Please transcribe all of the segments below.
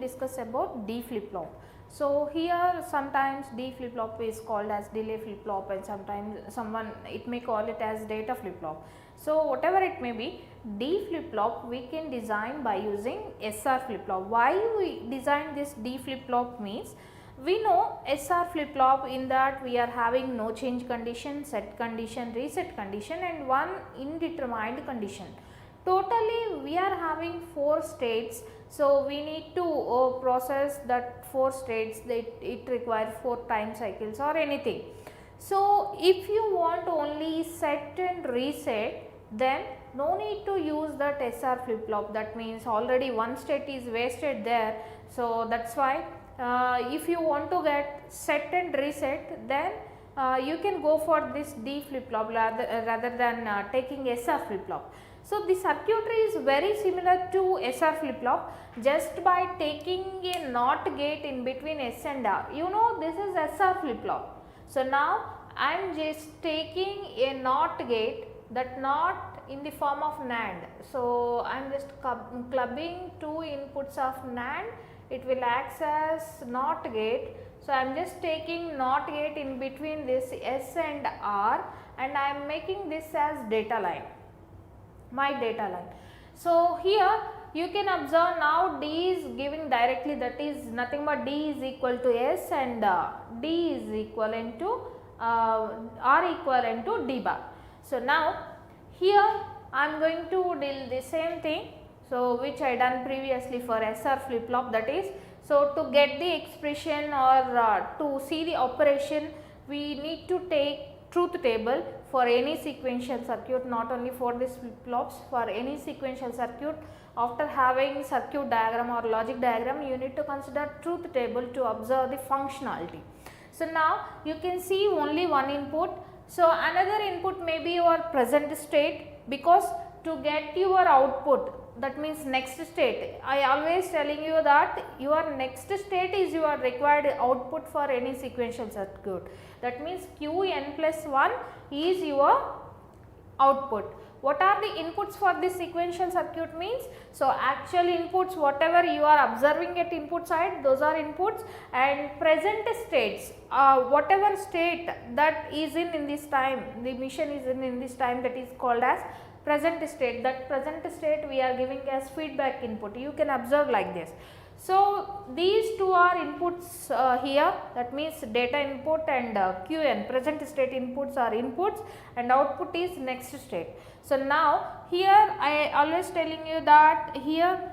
discuss about D flip flop. So here sometimes D flip flop is called as delay flip flop, and sometimes it may call it as data flip flop. So whatever it may be, D flip flop we can design by using SR flip flop. Why we design this D flip flop means, we know SR flip flop in that we are having no change condition, set condition, reset condition and one indeterminate condition. Totally we are having 4 states. So we need to process that 4 states, that it requires 4 time cycles or anything. So if you want only set and reset, then no need to use that SR flip flop. That means already one state is wasted there. So that's why if you want to get set and reset, then you can go for this D flip flop rather than taking SR flip flop. So the circuitry is very similar to SR flip flop, just by taking a NOT gate in between S and R. You know, this is SR flip flop. So now I am just taking a NOT gate, that NOT in the form of NAND. So I am just clubbing 2 inputs of NAND. It will act as NOT gate. So I am just taking NOT gate in between this S and R, and I am making this as data line, my data line. So here you can observe now D is giving directly, that is nothing but D is equal to S and D is equivalent to R equivalent to D bar. So now here I am going to deal the same thing, so which I done previously for SR flip flop, that is, so to get the expression or to see the operation, we need to take truth table for any sequential circuit, not only for this flip flops, for any sequential circuit. After having circuit diagram or logic diagram, you need to consider truth table to observe the functionality. So now you can see only one input. So another input may be your present state, because to get your output, that means next state, I always telling you that your next state is your required output for any sequential circuit. That means Qn plus 1 is your output. What are the inputs for this sequential circuit means? So actual inputs, whatever you are observing at input side, those are inputs, and present states, whatever state that is in this time, the mission is in this time, that is called as present state. That present state we are giving as feedback input. You can observe like this. So these two are inputs here, that means data input and Qn, present state inputs are inputs, and output is next state. So now here I always telling you that, here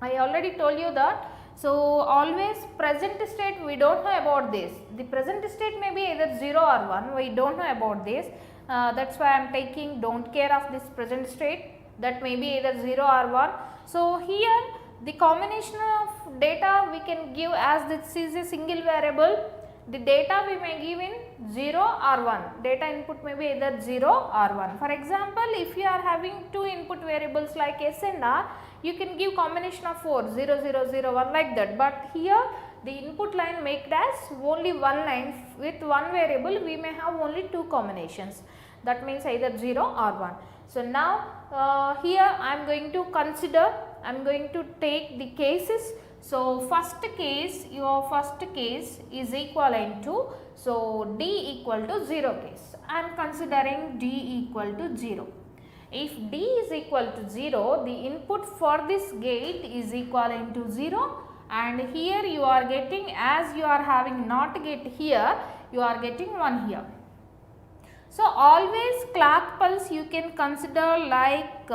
I already told you that, so always present state we don't know about this. The present state may be either 0 or 1, we don't know about this. That's why I am taking don't care of this present state, that may be either 0 or 1. So here the combination of data we can give, as this is a single variable, the data we may give in 0 or 1, data input may be either 0 or 1. For example, if you are having 2 input variables like S and R, you can give combination of 4, 0, 0, 0, 1 like that, but here the input line make it as only one line. With one variable we may have only 2 combinations, that means either 0 or 1. So now here I am going to consider, I am going to take the cases. So first case, your first case is equivalent to, so D equal to 0 case. I am considering D equal to 0. If D is equal to 0, the input for this gate is equivalent to 0, and here you are getting, as you are having NOT gate here, you are getting 1 here. So always clock pulse you can consider like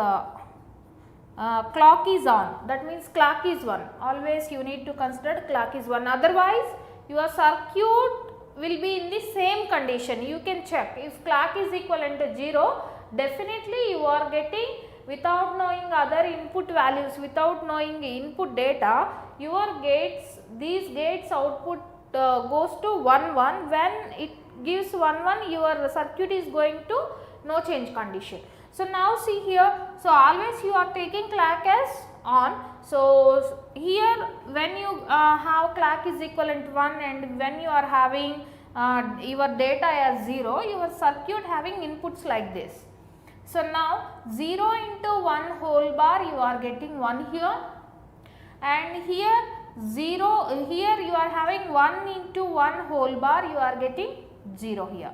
clock is on, that means clock is 1, always you need to consider clock is 1, otherwise your circuit will be in the same condition. You can check, if clock is equivalent to 0, definitely you are getting, without knowing other input values, without knowing input data, your gates, these gates output goes to 1 1, when it gives 1 1, your circuit is going to no change condition. So now see here, so always you are taking clock as on. So here when you have clock is equivalent to 1, and when you are having your data as 0, your circuit having inputs like this. So now 0 into 1 whole bar you are getting 1 here, and here 0, here you are having 1 into 1 whole bar, you are getting 0 here.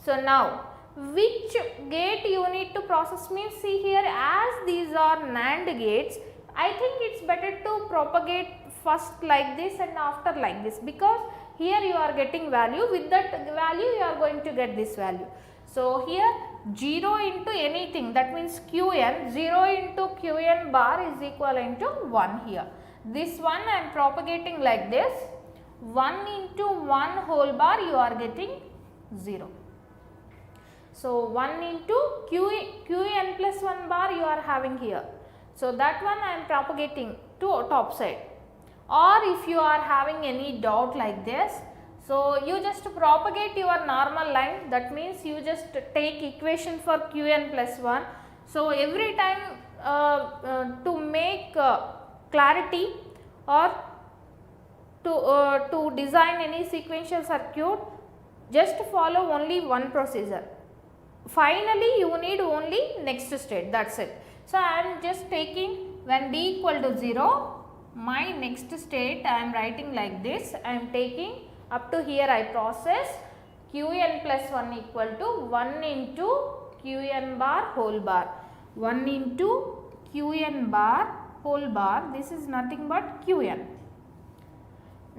So now which gate you need to process means, see here, as these are NAND gates, I think it's better to propagate first like this and after like this, because here you are getting value, with that value you are going to get this value. So here 0 into anything, that means Qn, 0 into Qn bar is equivalent to 1 here. This one I am propagating like this, 1 into 1 whole bar you are getting 0. So 1 into Qn plus 1 bar you are having here. So that one I am propagating to top side. Or if you are having any doubt like this, so you just propagate your normal line, that means you just take equation for Qn plus 1. So every time to make clarity or to design any sequential circuit, just follow only one procedure. Finally you need only next state, that is it. So I am just taking when d equal to 0, my next state I am writing like this. I am taking up to here, I process Qn plus 1 equal to 1 into Qn bar whole bar, 1 into Qn bar whole bar, this is nothing but Qn.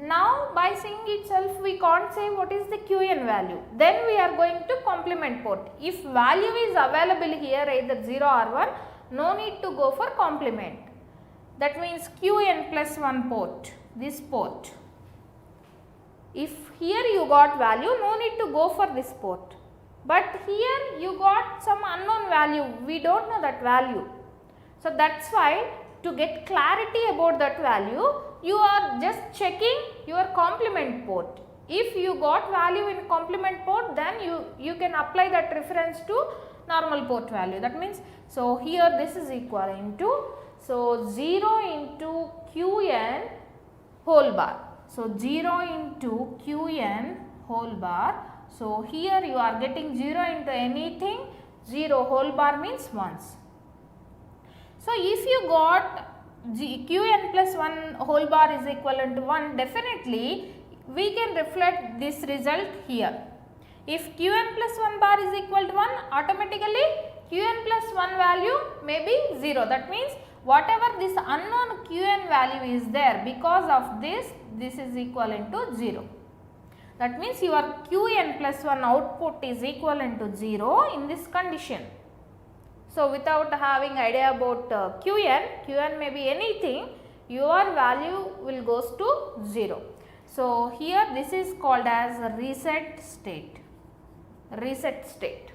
Now by seeing itself we can't say what is the Qn value, then we are going to complement port. If value is available here either 0 or 1, no need to go for complement. That means Qn plus 1 port, this port. If here you got value, no need to go for this port. But here you got some unknown value, we do not know that value. So that is why to get clarity about that value, you are just checking your complement port. If you got value in complement port, then you can apply that reference to normal port value. That means, so here this is equal to, so 0 into Qn whole bar. So 0 into Qn whole bar. So here you are getting 0 into anything, 0 whole bar means once. So if you got Qn plus 1 whole bar is equivalent to 1, definitely we can reflect this result here. If Qn plus 1 bar is equal to 1, automatically Qn plus 1 value may be 0. That means whatever this unknown Qn value is there, because of this is equivalent to 0. That means your Qn plus 1 output is equivalent to 0 in this condition. So without having idea about Qn may be anything, your value will goes to 0. So here this is called as a reset state. Reset state.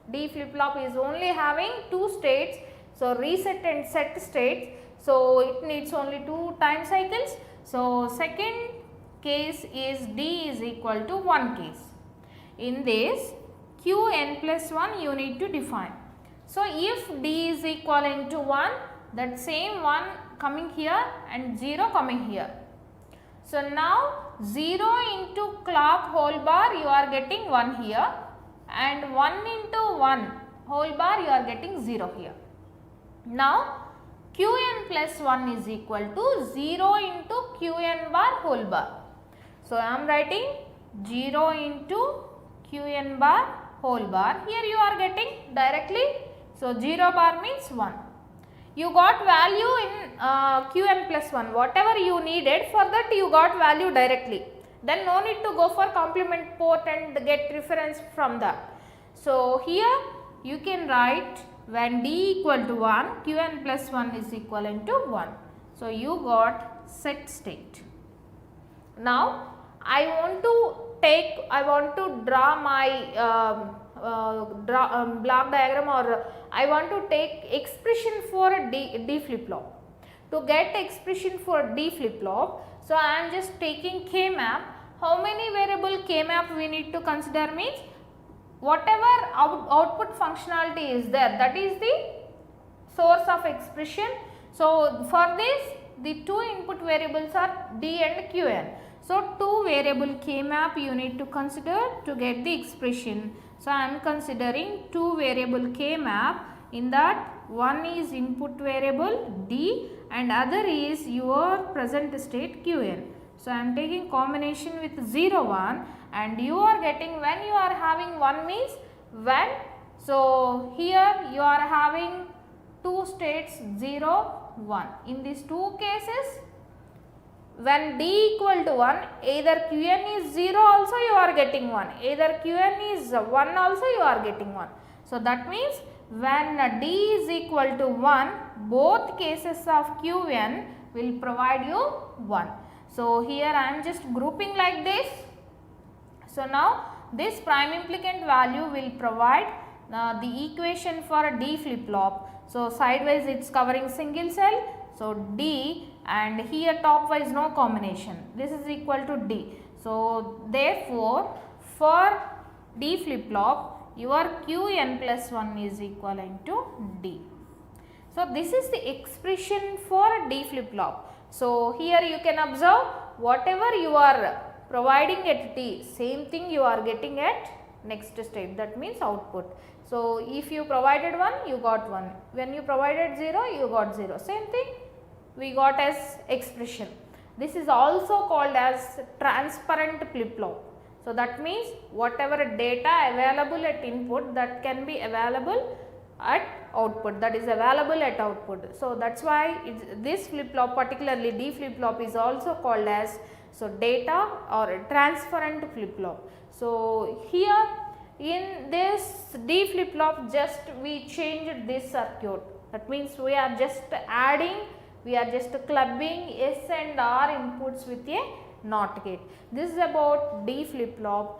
D flip flop is only having 2 states. So reset and set states. So it needs only 2 time cycles. So second case is D is equal to 1 case. In this Qn plus 1 you need to define. So if D is equivalent to 1, that same 1 coming here and 0 coming here. So now 0 into clock whole bar you are getting 1 here, and 1 into 1 whole bar you are getting 0 here. Now Qn plus 1 is equal to 0 into Qn bar whole bar. So I am writing 0 into Qn bar whole bar. Here you are getting directly. So 0 bar means 1. You got value in Qn plus 1, whatever you needed, for that you got value directly. Then no need to go for complement port and get reference from that. So here you can write when D equal to 1, Qn plus 1 is equivalent to 1. So you got set state. Now I want to draw my block diagram, or I want to take expression for a D flip flop. To get expression for D flip flop, so I am just taking K map. How many variable K map we need to consider means, whatever output functionality is there, that is the source of expression. So for this the 2 input variables are D and Qn. So 2 variable K map you need to consider to get the expression. So I am considering 2 variable K map. In that, one is input variable D and other is your present state Qn. So, I am taking combination with 0 1 and you are getting when you are having 1 means when. So, here you are having two states 0 1. In these two cases, when d equal to 1, either Qn is 0 also you are getting 1, either Qn is 1 also you are getting 1. So, that means when d is equal to 1, both cases of Qn will provide you 1. So, here I am just grouping like this. So, now this prime implicant value will provide the equation for a D flip flop. So, sideways it is covering single cell. So, D and here topwise no combination, this is equal to D. So, therefore, for D flip flop your Qn plus 1 is equivalent to D. So, this is the expression for D flip flop. So, here you can observe whatever you are providing at T, same thing you are getting at next state, that means output. So, if you provided 1 you got 1, when you provided 0 you got 0, same thing we got as expression. This is also called as transparent flip flop. So, that means whatever data available at input that can be available at output, that is available at output. So, that is why this flip flop, particularly D flip flop, is also called as data or transparent flip flop. So, here in this D flip flop just we changed this circuit, that means we are just adding, we are just clubbing S and R inputs with a NOT gate. This is about D flip flop.